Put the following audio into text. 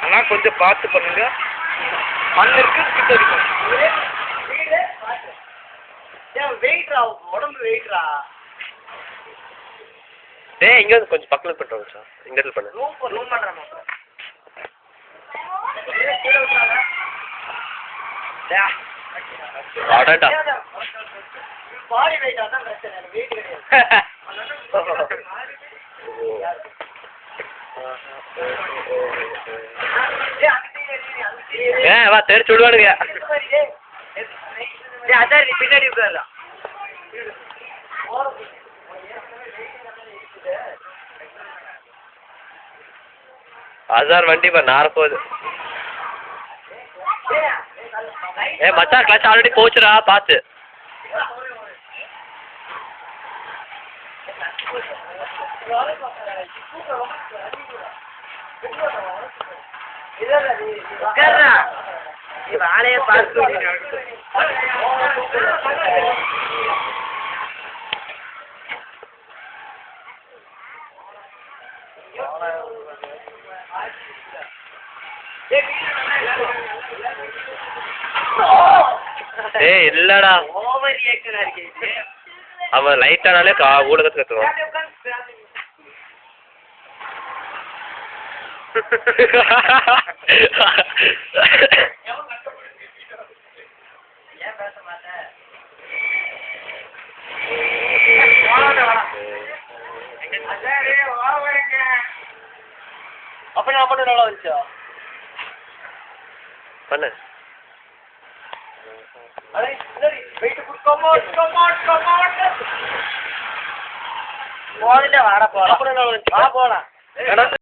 ஆனா கொஞ்சம் பார்த்து பண்ணுங்க. மண் இருக்கு கிட்ட இருக்கும். வெயிட்ரா உடம்பு வெயிட்ரா. டேய் இங்க வந்து கொஞ்சம் பக்கத்துல பண்றோம் சார். இங்க இருந்து பண்ணு. ரூம் பண்றேன். அடடா. பாடி வெயிட் அதான் பிரச்சனை. வெயிட் கிடையாது. வா தெரிச்சு விடுவானுங்க. அதான் நீ பின்னாடி உட்காரலாம். அசார் வண்டி பாரு நார போகுது. மச்சான் கிளச் ஆல்ரெடி போச்சுடா பாத்து. வேலையை பார்த்து ஏய் இல்லடா ஓவர் ரியாக்ஷனா இருக்கு. அவன் லைட் ஆனாலே ஊடகத்துக்கு கத்துவான். ஏன் பேச மாட்டேன்? அப்ப நான் பண்ண நல்லா வந்துச்சா? பண்ணு. போகல வாட போலாம். போலாம்.